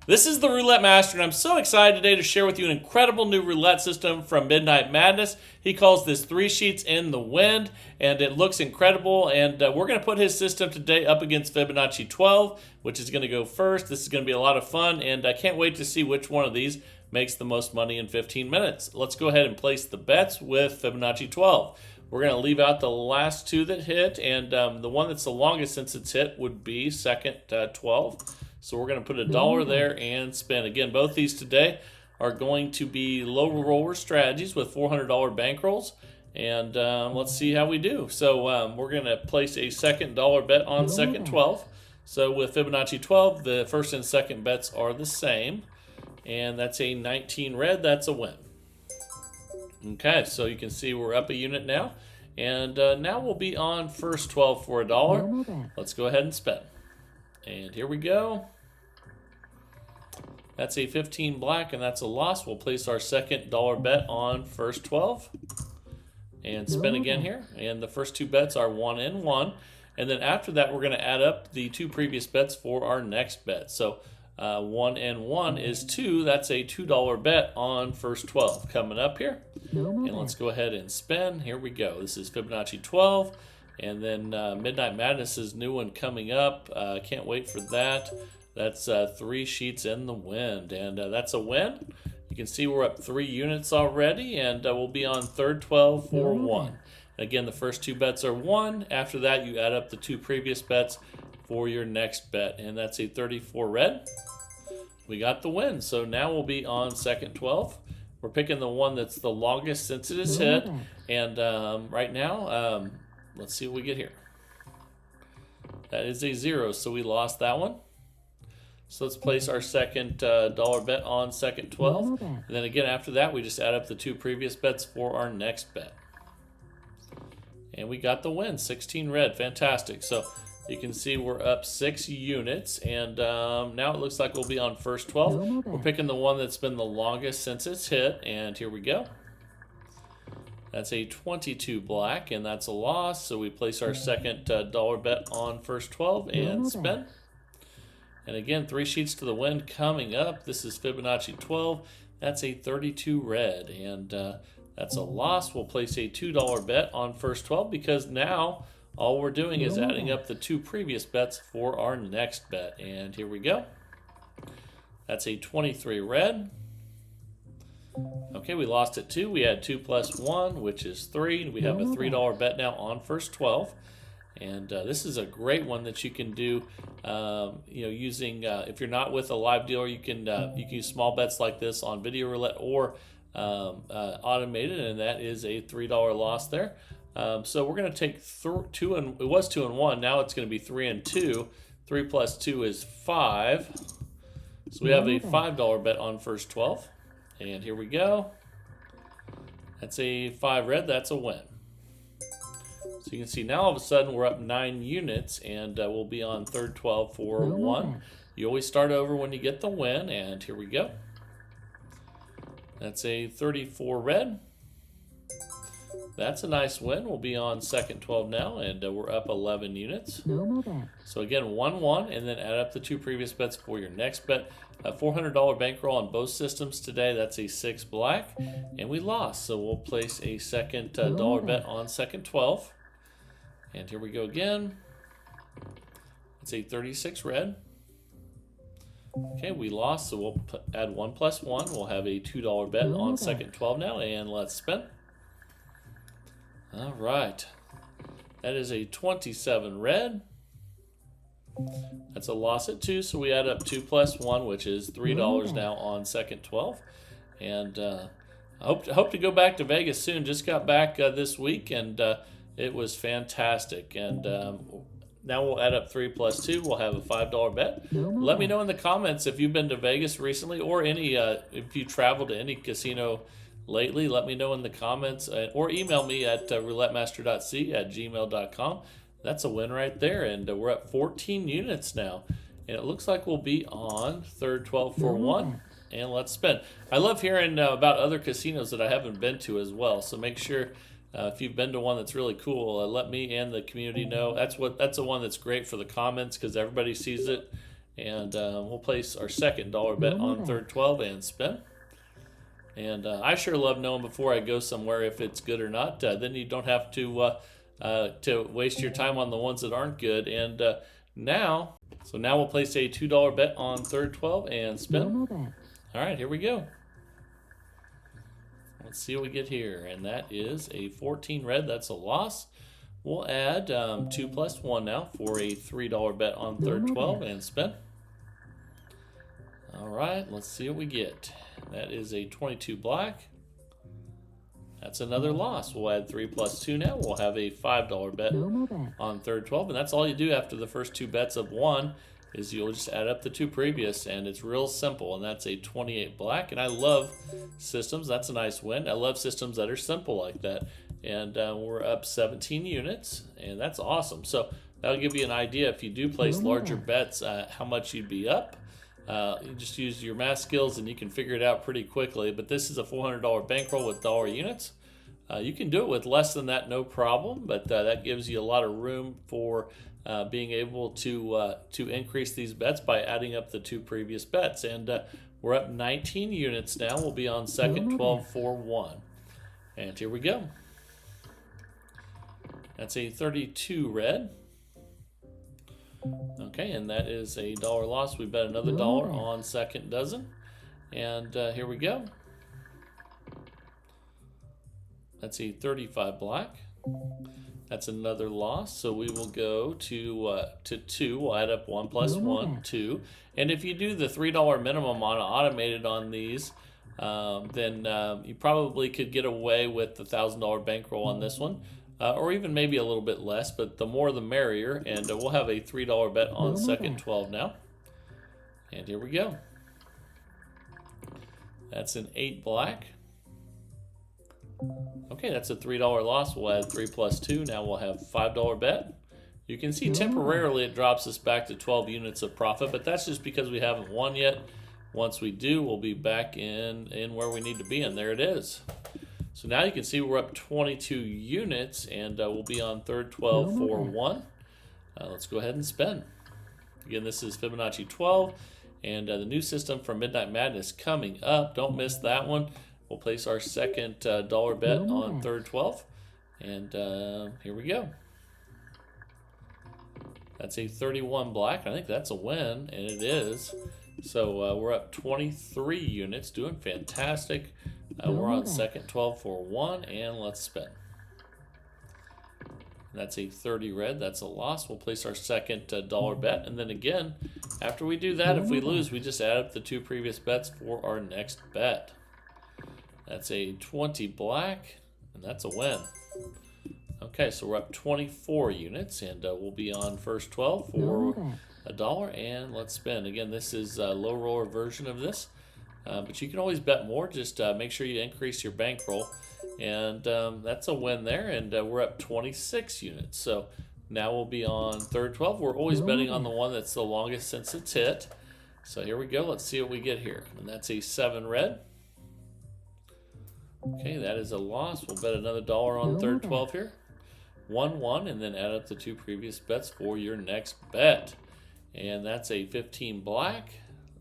This is the Roulette Master, and I'm so excited today to share with you an incredible new roulette system from Midnight Madness. He calls this 3 sheets in the wind, and it looks incredible. And we're going to put his system today up against Fibonacci 12, which is going to go first. This is going to be a lot of fun, and I can't wait to see which one of these makes the most money in 15 minutes. Let's go ahead and place the bets with Fibonacci 12. We're going to leave out the last two that hit, and the one that's the longest since it's hit would be second 12. So we're going to put $1 there and spin. Again, both these today are going to be low roller strategies with $400 bankrolls. And let's see how we do. So we're going to place a second dollar bet on second 12. So with Fibonacci 12, the first and second bets are the same. And that's a 19 red. That's a win. Okay, so you can see we're up a unit now. And now we'll be on first 12 for $1. Let's go ahead and spin. And here we go. That's a 15 black, and that's a loss. We'll place our second dollar bet on first 12 and spin again here. And the first two bets are 1 and 1. And then after that, we're going to add up the two previous bets for our next bet. So 1 and 1 is 2. That's a $2 bet on first 12 coming up here. And let's go ahead and spin. Here we go. This is Fibonacci 12. And then Midnight Madness's new one coming up. Can't wait for that. That's 3 sheets in the wind, and that's a win. You can see we're up 3 units already, and we'll be on third 12 for 1. Again, the first two bets are 1. After that, you add up the two previous bets for your next bet, and that's a 34 red. We got the win, so now we'll be on second 12. We're picking the one that's the longest since it is hit, and right now, let's see what we get here. That is a 0, so we lost that one. So let's place our second dollar bet on second 12. And then again, after that, we just add up the two previous bets for our next bet. And we got the win, 16 red. Fantastic. So you can see we're up 6 units. And now it looks like we'll be on first 12. We're picking the one that's been the longest since it's hit. And here we go. That's a 22 black, and that's a loss. So we place our second dollar bet on first 12 and spin. And again, 3 sheets to the wind coming up. This is Fibonacci 12. That's a 32 red, and that's a loss. We'll place a $2 bet on first 12 because now all we're doing is adding up the two previous bets for our next bet. And here we go. That's a 23 red. Okay, we lost it 2. We had 2 plus 1, which is 3. We have a $3 bet now on first 12. And this is a great one that you can do, using if you're not with a live dealer, you can use small bets like this on video roulette or automated, and that is a $3 loss there. So we're going to take it was 2 and 1. Now it's going to be 3 and 2. 3 plus 2 is 5. So we have a $5 bet on first 12, and here we go. That's a 5 red. That's a win. So you can see now all of a sudden we're up 9 units, and we'll be on third 12 for 1. You always start over when you get the win, and here we go. That's a 34 red. That's a nice win. We'll be on second 12 now, and we're up 11 units. So again, 1-1, and then add up the two previous bets for your next bet. A $400 bankroll on both systems today. That's a 6 black, and we lost. So we'll place a second dollar bet on second 12. And here we go again. It's a 36 red. Okay, we lost, so we'll add 1 plus 1. We'll have a $2 bet on second 12 now, and let's spin. All right. That is a 27 red. That's a loss at 2, so we add up 2 plus 1, which is $3 now on second 12. And I hope to go back to Vegas soon. Just got back this week, and it was fantastic. And now we'll add up 3 plus 2. We'll have a $5 bet. Let me know in the comments if you've been to Vegas recently, or if you traveled to any casino lately. Let me know in the comments, or email me at roulettemaster.c@gmail.com. That's a win right there. And we're at 14 units now. And it looks like we'll be on third 12 for 1. And let's spin. I love hearing about other casinos that I haven't been to as well. So make sure if you've been to one that's really cool, let me and the community know. That's the one that's great for the comments, because everybody sees it And we'll place our second dollar bet on third 12 and spin. And I sure love knowing before I go somewhere if it's good or not. Then you don't have to waste your time on the ones that aren't good. And now we'll place a $2 bet on third 12 and spin. All right, here we go. Let's see what we get here. And that is a 14 red. That's a loss. We'll add 2 plus 1 now for a $3 bet on third 12 and spin. All right, let's see what we get. That is a 22 black. That's another loss. We'll add 3 plus 2 now. We'll have a $5 bet on third 12. And that's all you do after the first 2 bets of 1 is you'll just add up the 2 previous. And it's real simple. And that's a 28 black. And I love systems. That's a nice win. I love systems that are simple like that. And we're up 17 units. And that's awesome. So that'll give you an idea if you do place larger bets, how much you'd be up. You just use your math skills and you can figure it out pretty quickly. But this is a $400 bankroll with dollar units. You can do it with less than that, no problem. But that gives you a lot of room for being able to increase these bets by adding up the 2 previous bets. And we're up 19 units now. We'll be on second 12-4-1. And here we go. That's a 32 red. Okay, and that is a dollar loss. We bet another dollar on second dozen. And here we go. That's a 35 black. That's another loss. So we will go to 2. We'll add up 1 plus 1, 2. And if you do the $3 minimum on automated on these, then you probably could get away with the $1,000 bankroll on this one. Or even maybe a little bit less, but the more the merrier. And we'll have a $3 bet on second 12 now. And here we go. That's an 8 black. Okay, that's a $3 loss. We'll add 3 plus 2. Now we'll have $5 bet. You can see temporarily it drops us back to 12 units of profit, but that's just because we haven't won yet. Once we do, we'll be back in where we need to be, and there it is. So now you can see we're up 22 units, and we'll be on third 12-4-1. Let's go ahead and spin. Again, this is Fibonacci 12, and the new system from Midnight Madness coming up. Don't miss that one. We'll place our second dollar bet on third 12, and here we go. That's a 31 black. I think that's a win, and it is. So we're up 23 units, doing fantastic. We're on second 12-4-1, and let's spin. That's a 30 red. That's a loss. We'll place our second dollar bet, and then again, after we do that, if we lose, we just add up the 2 previous bets for our next bet. That's a 20 black, and that's a win. Okay, so we're up 24 units, and we'll be on first 12 for $1, and let's spin. Again, this is a low roller version of this. But you can always bet more. Just make sure you increase your bankroll. And that's a win there. And we're up 26 units. So now we'll be on third 12. We're always betting on the one that's the longest since it's hit. So here we go. Let's see what we get here. And that's a 7 red. Okay, that is a loss. We'll bet another dollar on third 12 here. 1-1, and then add up the 2 previous bets for your next bet. And that's a 15 black.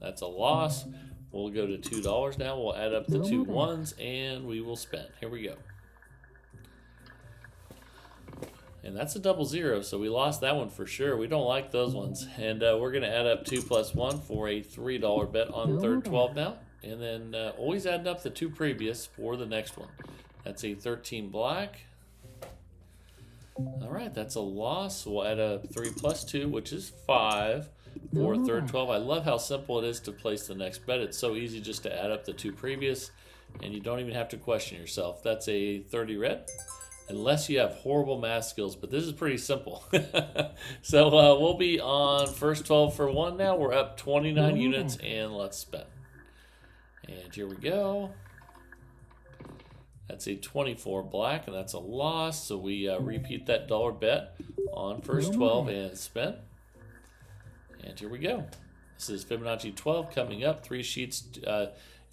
That's a loss. We'll go to $2 now. We'll add up the 2 ones, and we will spin. Here we go. And that's a 0-0, so we lost that one for sure. We don't like those ones. And we're going to add up 2 plus 1 for a $3 bet on third 12 now. And then always adding up the 2 previous for the next one. That's a 13 black. All right, that's a loss. We'll add up 3 plus 2, which is 5. For third 12. I love how simple it is to place the next bet. It's so easy just to add up the 2 previous, and you don't even have to question yourself. That's a 30 red, unless you have horrible math skills, but this is pretty simple. So we'll be on first 12 for 1 now. We're up 29 units, and let's spin. And here we go. That's a 24 black, and that's a loss. So we repeat that dollar bet on first 12 and spin. And here we go. This is Fibonacci 12 coming up. 3 sheets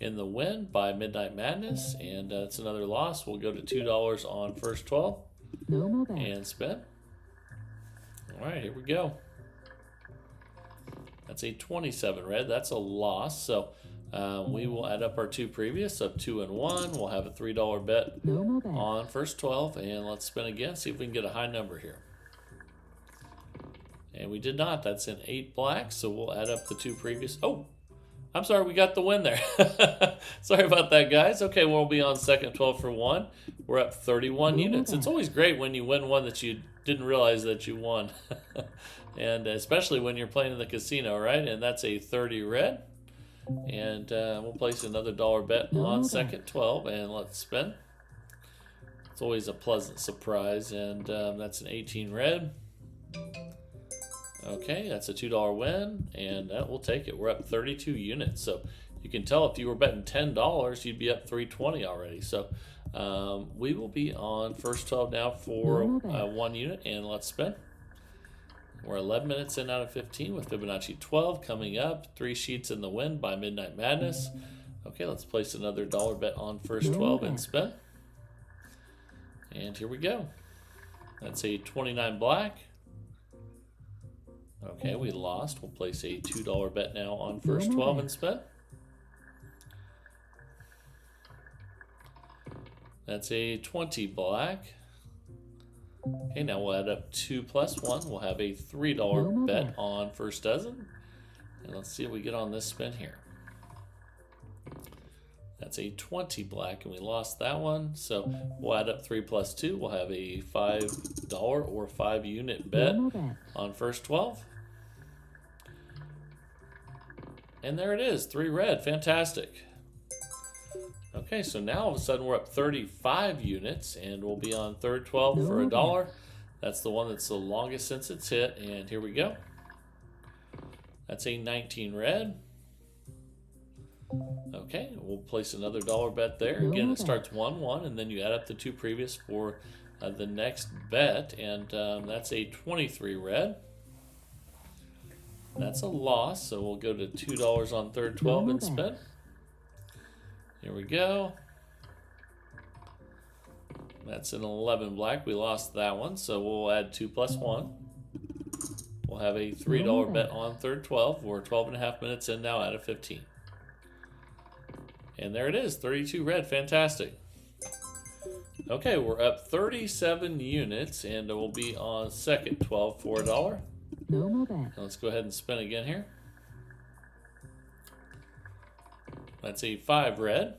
in the win by Midnight Madness. And it's another loss. We'll go to $2 on first 12. And spin. All right, here we go. That's a 27 red. That's a loss. So we will add up our two previous of 2 and 1. We'll have a $3 bet on first 12. And let's spin again, see if we can get a high number here. And we did not. That's an 8 black. So we'll add up the two previous. Oh, I'm sorry. We got the win there. Sorry about that, guys. Okay, we'll be on second 12 for 1. We're up 31 units. It's always great when you win one that you didn't realize that you won. And especially when you're playing in the casino, right? And that's a 30 red. And we'll place another $1 bet on second 12. And let's spin. It's always a pleasant surprise. And that's an 18 red. Okay, that's a $2 win. And that will take it. We're up 32 units. So you can tell if you were betting $10, you'd be up 320 already. So we will be on first 12 now for 1 unit. And let's spin. We're 11 minutes in out of 15 with Fibonacci 12 coming up. 3 sheets in the wind by Midnight Madness. Okay, let's place another $1 bet on first 12 and spin. And here we go. That's a 29 black. Okay, we lost. We'll place a $2 bet now on first 12 and spin. That's a 20 black. Okay, now we'll add up 2 plus 1. We'll have a $3 bet on first dozen. And let's see what we get on this spin here. That's a 20 black, and we lost that one. So we'll add up 3 plus 2. We'll have a $5 or 5 unit bet on first 12. And there it is, 3 red. Fantastic. Okay, so now all of a sudden we're up 35 units, and we'll be on third 12 for $1. That's the one that's the longest since it's hit, and here we go. That's a 19 red. Okay, we'll place another $1 bet there. Again, it starts 1-1, and then you add up the two previous for the next bet, and that's a 23 red. That's a loss, so we'll go to $2 on third 12 and spin. Here we go. That's an 11 black. We lost that one, so we'll add 2 plus 1. We'll have a $3 bet on third 12. We're 12.5 minutes in now out of 15. And there it is, 32 red. Fantastic. Okay, we're up 37 units, and we'll be on second 12 for $1. Let's go ahead and spin again here. That's a 5 red.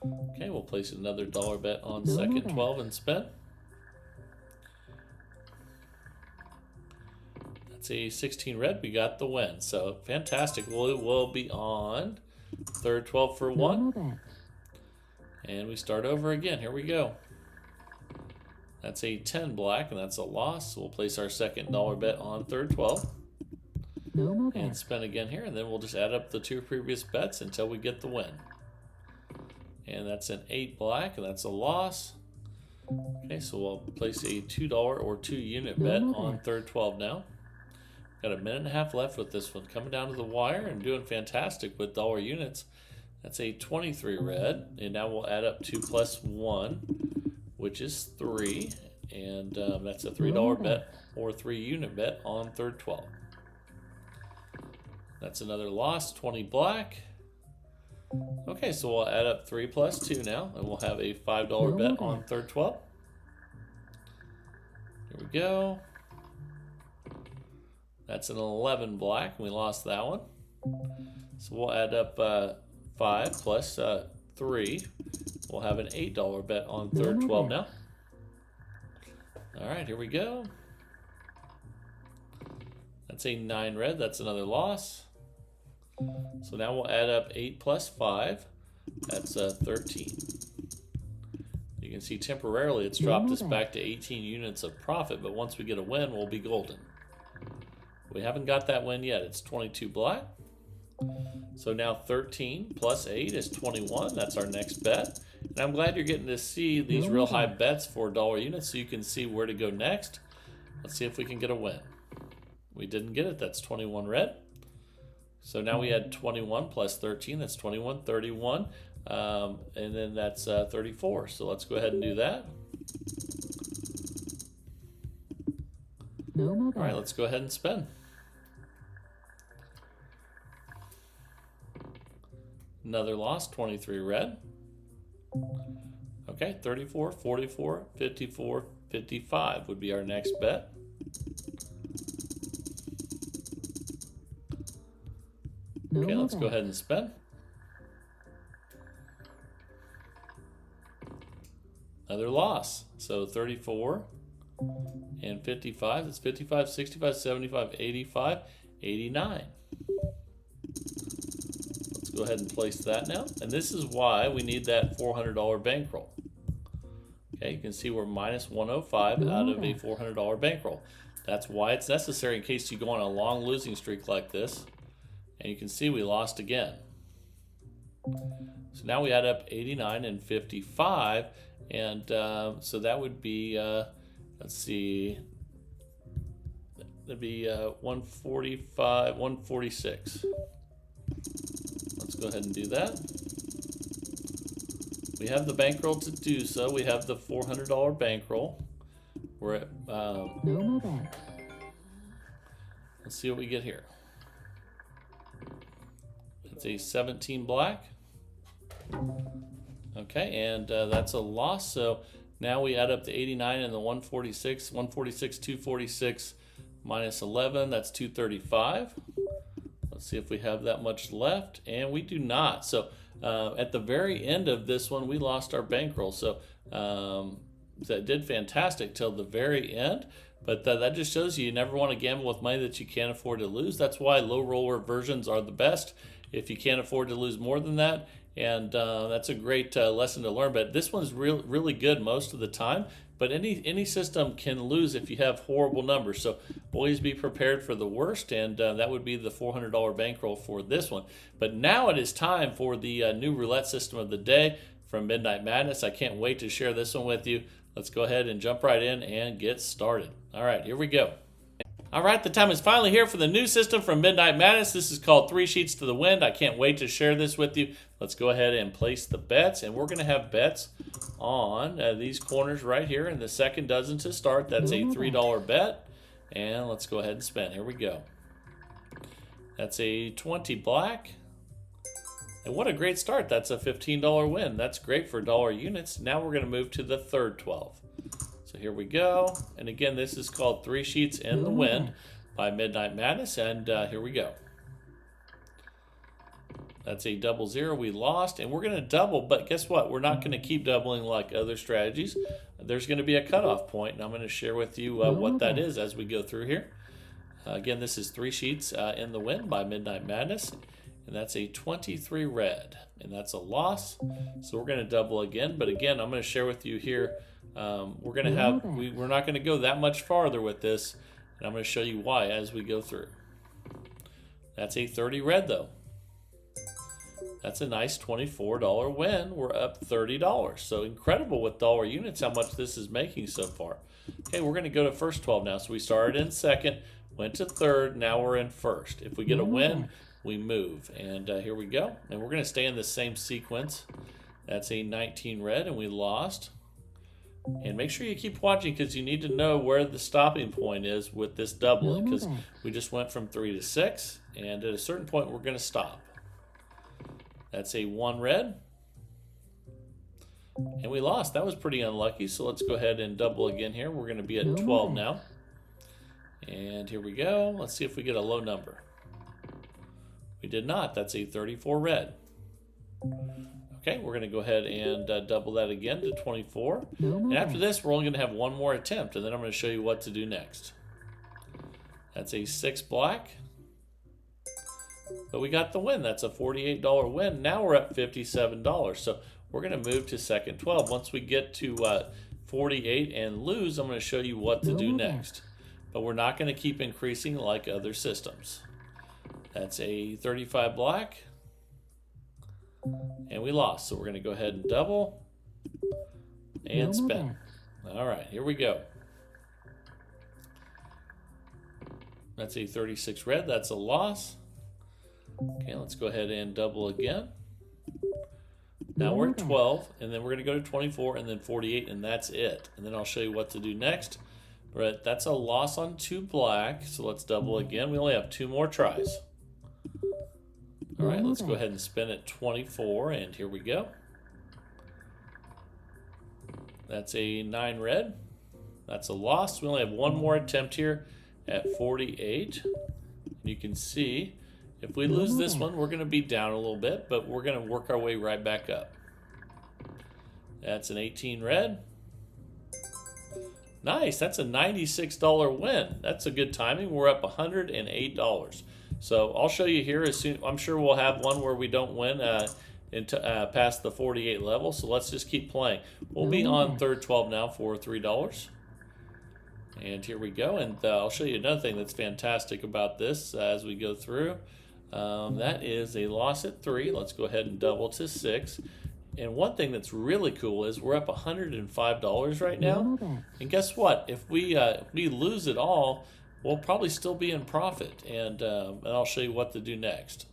Okay, we'll place another $1 bet on second 12 and spin. That's a 16 red. We got the win. So fantastic. We'll be on third 12 for 1. And we start over again. Here we go. That's a 10 black, and that's a loss. So we'll place our second $1 bet on third 12. And spin again here, and then we'll just add up the two previous bets until we get the win. And that's an 8 black, and that's a loss. Okay, so we'll place a $2 or 2 unit bet on third 12 now. Got a minute and a half left with this one. Coming down to the wire and doing fantastic with dollar units. That's a 23 red, and now we'll add up 2 plus 1, which is 3. And that's a $3 bet or 3 unit bet on third 12. That's another loss, 20 black. Okay, so we'll add up 3 plus 2 now, and we'll have a $5 bet on third 12. Here we go. That's an 11 black, and we lost that one. So we'll add up 5 plus 3. We'll have an $8 bet on third 12 now. All right, here we go. That's a 9 red. That's another loss. So now we'll add up 8 plus 5. That's 13. You can see temporarily it's dropped us back to 18 units of profit, but once we get a win, we'll be golden. We haven't got that win yet. It's 22 black. So now 13 plus 8 is 21. That's our next bet. And I'm glad you're getting to see these real high bets for dollar units so you can see where to go next. Let's see if we can get a win. We didn't get it. That's 21 red. So now we had 21 plus 13. That's 21, 31. And then that's 34. So let's go ahead and do that. All right, let's go ahead and spin. Another loss, 23 red. Okay, 34, 44, 54, 55 would be our next bet. Okay, let's go ahead and spin. Another loss. So 34 and 55. That's 55, 65, 75, 85, 89. Let's go ahead and place that now. And this is why we need that $400 bankroll. Okay, you can see we're minus 105 out of a $400 bankroll. That's why it's necessary in case you go on a long losing streak like this. And you can see we lost again. So now we add up 89 and 55. And so that would be, let's see, that'd be 145, 146. Let's go ahead and do that. We have the bankroll to do so. We have the $400 bankroll. We're at, let's see what we get here. It's a 17 black. Okay, and that's a loss. So now we add up the 89 and the 146. 146, 246 minus 11. That's 235. Let's see if we have that much left. And we do not. So at the very end of this one, we lost our bankroll. So that did fantastic till the very end. But that just shows you never want to gamble with money that you can't afford to lose. That's why low roller versions are the best. If you can't afford to lose more than that, and that's a great lesson to learn. But this one's really good most of the time. But any system can lose if you have horrible numbers. So always be prepared for the worst, and that would be the $400 bankroll for this one. But now it is time for the new roulette system of the day from Midnight Madness. I can't wait to share this one with you. Let's go ahead and jump right in and get started. All right, here we go. All right, the time is finally here for the new system from Midnight Madness. This is called 3 Sheets to the Wind. I can't wait to share this with you. Let's go ahead and place the bets, and we're going to have bets on these corners right here, and the second dozen to start. That's a $3 bet, and let's go ahead and spin. Here we go. That's a 20 black, and what a great start. That's a $15 win. That's great for dollar units. Now we're going to move to the third 12. So here we go, and again, this is called 3 Sheets in the Wind by Midnight Madness, and here we go. That's a 00. We lost, and we're going to double, but guess what? We're not going to keep doubling like other strategies. There's going to be a cutoff point, and I'm going to share with you what that is as we go through here. Again, this is 3 Sheets in the Wind by Midnight Madness, and that's a 23 red, and that's a loss. So we're going to double again, but again, I'm going to share with you here. We're going to have, we're not going to go that much farther with this, and I'm going to show you why as we go through. That's a 30 red though. That's a nice $24 win. We're up $30. So incredible with dollar units how much this is making so far. Okay, we're going to go to first 12 now. So we started in second, went to third, now we're in first. If we get a win, we move. And here we go. And we're going to stay in the same sequence. That's a 19 red, and we lost. And make sure you keep watching because you need to know where the stopping point is with this doubling, because we just went from 3 to 6, and at a certain point we're going to stop. That's a 1 red, and we lost. That was pretty unlucky, so let's go ahead and double again here. We're going to be at 12 now, and here we go. Let's see if we get a low number. We did not. That's a 34 red. Okay, we're going to go ahead and double that again to 24. And after this, we're only going to have one more attempt, and then I'm going to show you what to do next. That's a 6 black. But we got the win. That's a $48 win. Now we're at $57. So we're going to move to second 12. Once we get to 48 and lose, I'm going to show you what to do next. But we're not going to keep increasing like other systems. That's a 35 black. And we lost, so we're going to go ahead and double and spin. All right, here we go. That's a 36 red. That's a loss. Okay, let's go ahead and double again. Now we're at 12, and then we're going to go to 24, and then 48, and that's it. And then I'll show you what to do next. But that's a loss on 2 black, so let's double again. We only have 2 more tries. All right, let's go ahead and spin at 24, and here we go. That's a 9 red. That's a loss. We only have one more attempt here at 48. You can see if we lose this one, we're going to be down a little bit, but we're going to work our way right back up. That's an 18 red. Nice, that's a $96 win. That's a good timing. We're up $108. So I'll show you here as soon. I'm sure we'll have one where we don't win past the 48 level. So let's just keep playing. We'll be on third 12 now for $3. And here we go. And I'll show you another thing that's fantastic about this as we go through. That is a loss at 3. Let's go ahead and double to 6. And one thing that's really cool is we're up $105 right now. And guess what? If we lose it all, we'll probably still be in profit. And I'll show you what to do next.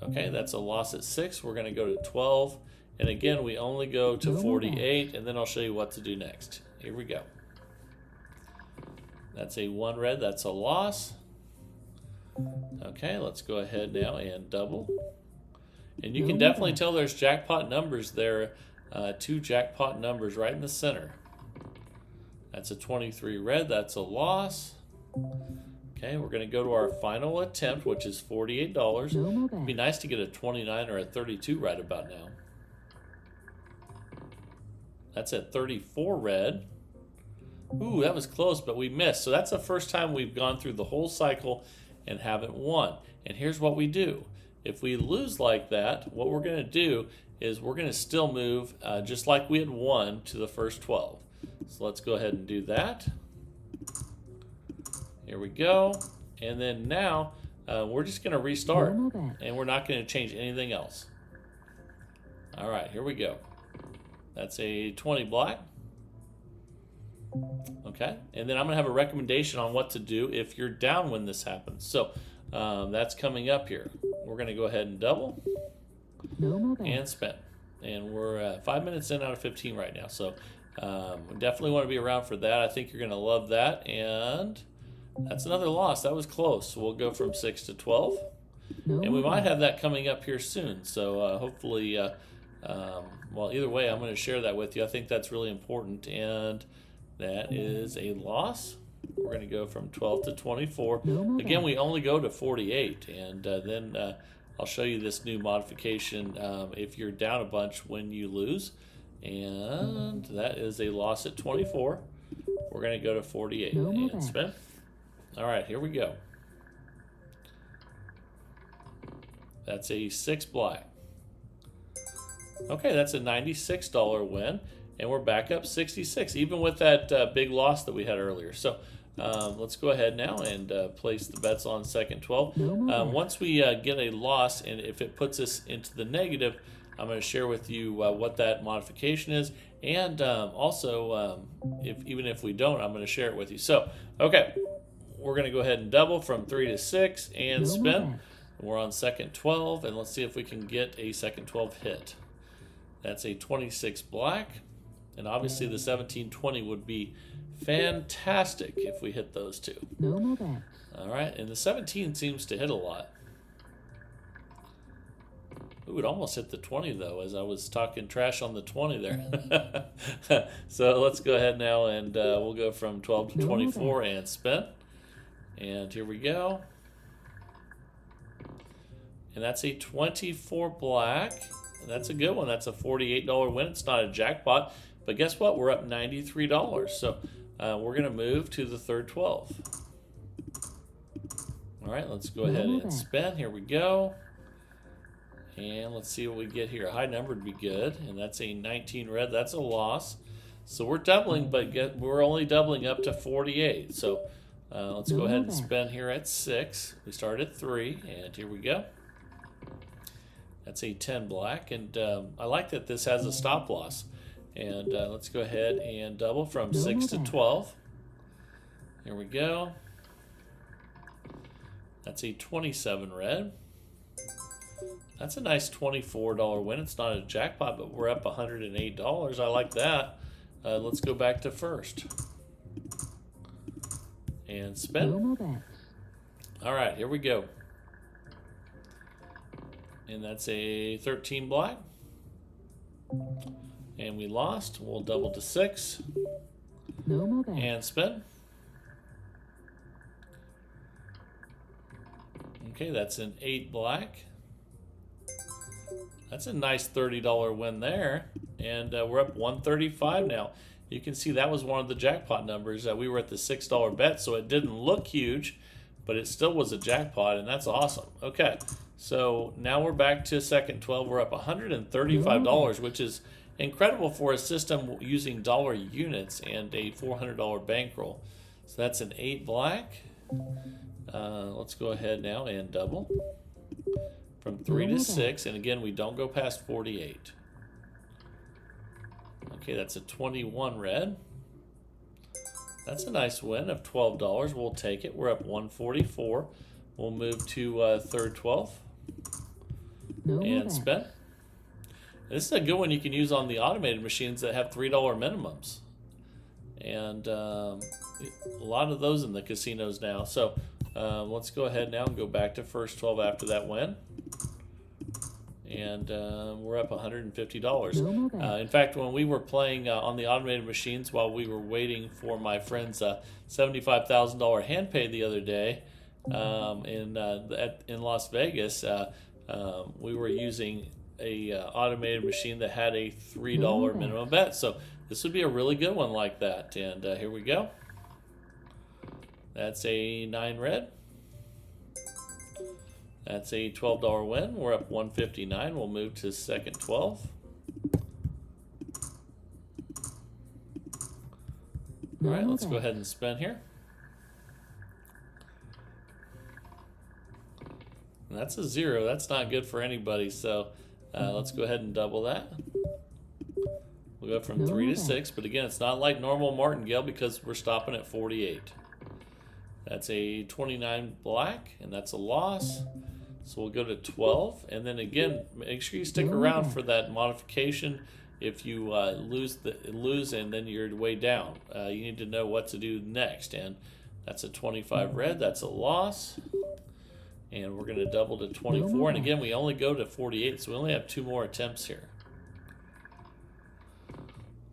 Okay, that's a loss at 6. We're going to go to 12. And again, we only go to 48. And then I'll show you what to do next. Here we go. That's a 1 red. That's a loss. Okay, let's go ahead now and double. And you can definitely tell there's jackpot numbers there. 2 jackpot numbers right in the center. That's a 23 red. That's a loss. Okay, we're going to go to our final attempt, which is $48. It'd be nice to get a 29 or a 32 right about now. That's at 34 red. Ooh, that was close, but we missed. So that's the first time we've gone through the whole cycle and haven't won. And here's what we do. If we lose like that, what we're going to do is we're going to still move just like we had won to the first 12. So let's go ahead and do that. Here we go. And then now we're just going to restart. And we're not going to change anything else. All right, here we go. That's a 20 black. Okay, and then I'm going to have a recommendation on what to do if you're down when this happens. So that's coming up here. We're going to go ahead and double and spin. And we're 5 minutes in out of 15 right now. So we definitely want to be around for that. I think you're going to love that. And that's another loss. That was close. So we'll go from 6 to 12. And we might have that coming up here soon. So hopefully, well, either way, I'm going to share that with you. I think that's really important. And that is a loss. We're going to go from 12 to 24. Again, we only go to 48. And then I'll show you this new modification if you're down a bunch when you lose. And that is a loss at 24. We're going to go to 48 and spin. All right, here we go. That's a 6 black. Okay, that's a $96 win. And we're back up 66, even with that big loss that we had earlier. So let's go ahead now and place the bets on second 12. Once we get a loss, and if it puts us into the negative, I'm going to share with you what that modification is. And also, even if we don't, I'm going to share it with you. So, okay, we're going to go ahead and double from 3 to 6 and spin. We're on second 12, and let's see if we can get a second 12 hit. That's a 26 black. And obviously the 17-20 would be fantastic if we hit those two. All right, and the 17 seems to hit a lot. Ooh, it almost hit the 20 though, as I was talking trash on the 20 there. So let's go ahead now and we'll go from 12 to 24 and spin. And here we go. And that's a 24 black. And that's a good one. That's a $48 win. It's not a jackpot. But guess what? We're up $93. So we're going to move to the third 12. All right, let's go ahead and spin. Here we go. And let's see what we get here. A high number would be good. And that's a 19 red. That's a loss. So we're doubling, but we're only doubling up to 48. So let's go ahead and spin here at 6. We start at 3. And here we go. That's a 10 black. And I like that this has a stop loss. And let's go ahead and double from 6 to 12. Here we go. That's a 27 red. That's a nice $24 win. It's not a jackpot, but we're up $108. I like that. Let's go back to first. And spin. All right, here we go. And that's a 13 black. And we lost. We'll double to 6. No more bets. And spin. Okay, that's an 8 black. That's a nice $30 win there. And we're up 135 now. You can see that was one of the jackpot numbers. We were at the $6 bet, so it didn't look huge, but it still was a jackpot, and that's awesome. Okay, so now we're back to second 12. We're up $135, which is incredible for a system using dollar units and a $400 bankroll. So that's an 8 black. Let's go ahead now and double from 3 to 6, and again, we don't go past 48. Okay, that's a 21 red. That's a nice win of $12. We'll take it. We're up 144. We'll move to third 12 and spin. This is a good one you can use on the automated machines that have $3 minimums. And a lot of those in the casinos now. So let's go ahead now and go back to first 12 after that win. And we're up $150. In fact, when we were playing on the automated machines while we were waiting for my friend's $75,000 hand pay the other day in Las Vegas, we were using a automated machine that had a $3 minimum bet. So this would be a really good one like that. And here we go. That's a 9 red. That's a $12 win. We're up 159. We'll move to second 12. All right, let's go ahead and spin here. And that's a 0. That's not good for anybody. So let's go ahead and double that. We'll go from 3 to 6. But again, it's not like normal martingale because we're stopping at 48. That's a 29 black, and that's a loss. So we'll go to 12, and then again, make sure you stick around for that modification. If you lose and then you're way down, you need to know what to do next. And that's a 25 red. That's a loss. And we're going to double to 24. And again, we only go to 48, so we only have 2 more attempts here.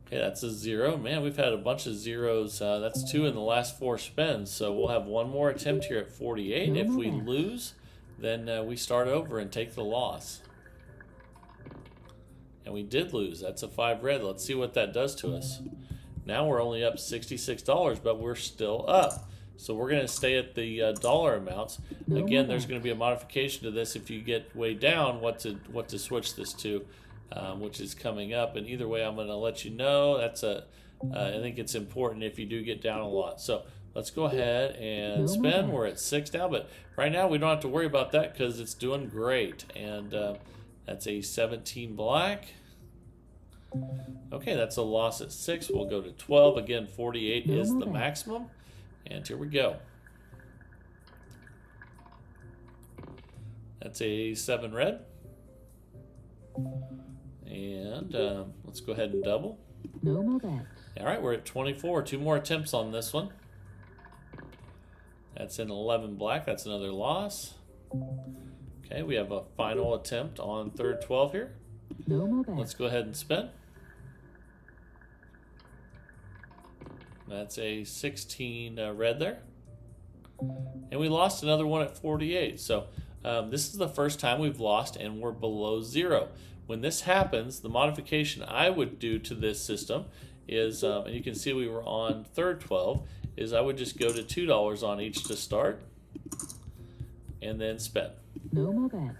Okay, that's a 0. Man, we've had a bunch of zeros. That's 2 in the last 4 spins. So we'll have 1 more attempt here at 48. If we lose, then we start over and take the loss. And we did lose. That's a 5 red. Let's see what that does to us. Now we're only up $66, but we're still up. So we're going to stay at the dollar amounts. Again, there's going to be a modification to this if you get way down, what to switch this to, which is coming up. And either way, I'm going to let you know. That's I think it's important if you do get down a lot. So let's go ahead and spin. We're at 6 now, but right now we don't have to worry about that because it's doing great. And that's a 17 black. Okay, that's a loss at 6. We'll go to 12. Again, 48 is the maximum. And here we go. That's a 7 red. And let's go ahead and double. No more bets. All right, we're at 24. 2 more attempts on this one. That's an 11 black. That's another loss. Okay, we have a final attempt on third 12 here. No more bets. Let's go ahead and spin. That's a 16 red there. And we lost another one at 48. So this is the first time we've lost and we're below 0. When this happens, the modification I would do to this system is, and you can see we were on third 12, is I would just go to $2 on each to start and then spend. No more bets.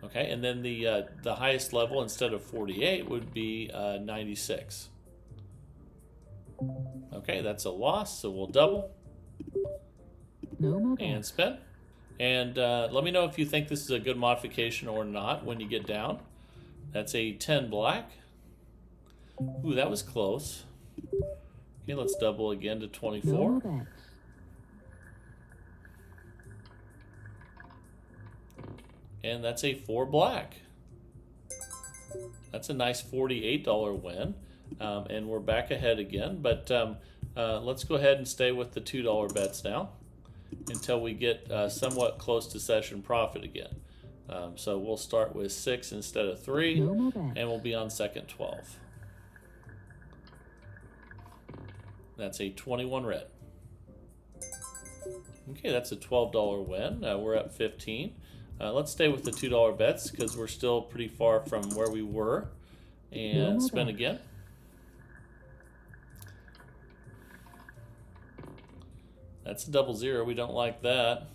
Okay, and then the highest level instead of 48 would be 96. Okay, that's a loss, so we'll double. No more bets. And spend. And let me know if you think this is a good modification or not when you get down. That's a 10 black. Ooh, that was close. Okay, let's double again to 24. No more bets. And that's a 4 black. That's a nice $48 win. And we're back ahead again. But let's go ahead and stay with the $2 bets now until we get somewhat close to session profit again. So we'll start with 6 instead of 3, No more bets. and we'll be on second 12. That's a 21 red. Okay, that's a $12 win. We're up 15. Let's stay with the $2 bets because we're still pretty far from where we were. And spin again. That's a double zero. We don't like that.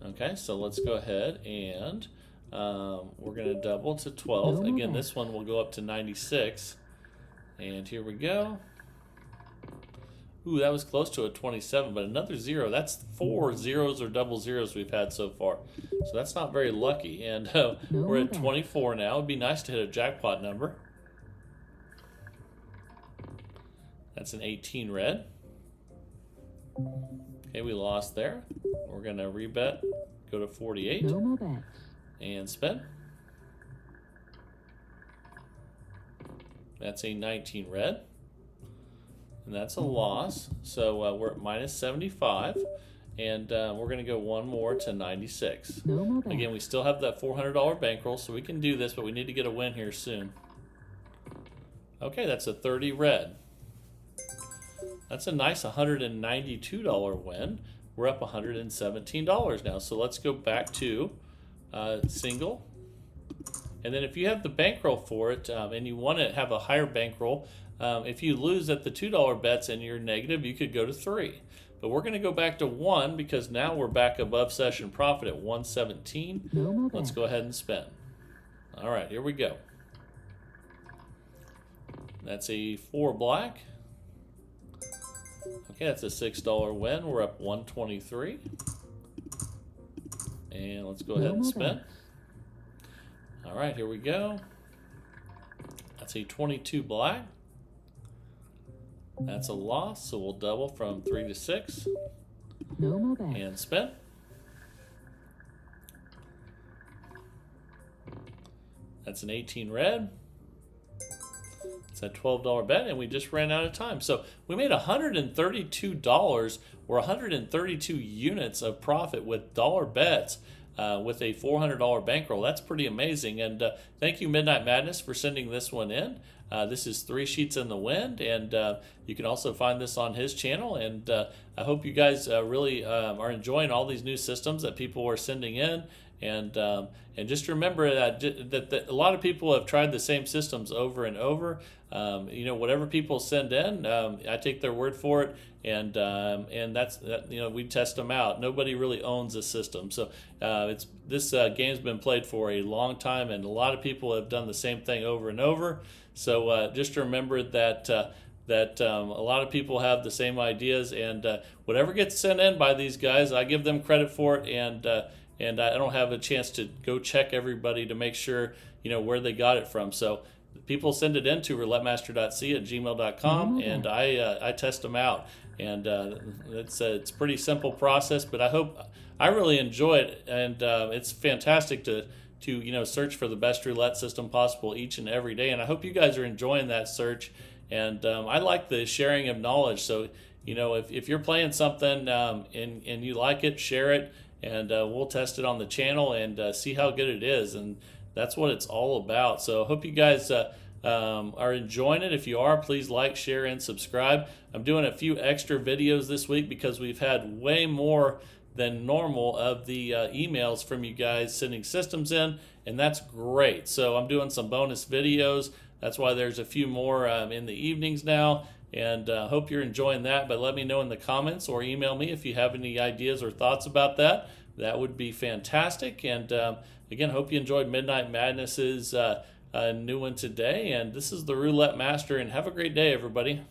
Okay, so let's go ahead and we're going to double to 12. Again, this one will go up to 96. And here we go. Ooh, that was close to a 27, but another zero. That's 4 zeros or double zeros we've had so far. So that's not very lucky. And we're at 24 now. It'd be nice to hit a jackpot number. That's an 18 red. Okay, we lost there. We're going to rebet, go to 48. No more bets. And spin. That's a 19 red. And that's a loss. So we're at minus 75. And we're going to go one more to 96. No more bets. Again, we still have that $400 bankroll, so we can do this, but we need to get a win here soon. Okay, that's a 30 red. That's a nice $192 win. We're up $117 now. So let's go back to single. And then if you have the bankroll for it and you want to have a higher bankroll, if you lose at the $2 bets and you're negative, you could go to 3. But we're going to go back to 1 because now we're back above session profit at 117. No more Let's bets. go ahead and spin. All right, here we go. That's a 4 black. Okay, that's a $6 win. We're up 123. And let's go ahead and spin. All right, here we go. That's a 22 black. That's a loss, so we'll double from 3 to 6. No more bets. And spin. That's an 18 red. It's a $12 bet, and we just ran out of time. So we made $132 or 132 units of profit with dollar bets with a $400 bankroll. That's pretty amazing. And thank you, Midnight Madness, for sending this one in. This is 3 Sheets in the Wind, and you can also find this on his channel. And I hope you guys really are enjoying all these new systems that people are sending in. And just remember that a lot of people have tried the same systems over and over. You know, whatever people send in, I take their word for it, and that's you know, we test them out. Nobody really owns a system, so this game's been played for a long time, and a lot of people have done the same thing over and over. So just remember that. A lot of people have the same ideas, and whatever gets sent in by these guys, I give them credit for it, and I don't have a chance to go check everybody to make sure, you know, where they got it from. So people send it in to roulettemaster.c@gmail.com, and I test them out. And it's a pretty simple process, but I really enjoy it, and it's fantastic to you know, search for the best roulette system possible each and every day. And I hope you guys are enjoying that search. And I like the sharing of knowledge. So, you know, if you're playing something and you like it, share it, and we'll test it on the channel and see how good it is. And that's what it's all about. So I hope you guys are enjoying it. If you are, please like, share, and subscribe. I'm doing a few extra videos this week because we've had way more than normal of the emails from you guys sending systems in, and that's great. So I'm doing some bonus videos. That's why there's a few more in the evenings now, and hope you're enjoying that. But let me know in the comments or email me if you have any ideas or thoughts about that. That would be fantastic. And again, hope you enjoyed Midnight Madness's new one today. And this is the Roulette Master, and have a great day, everybody.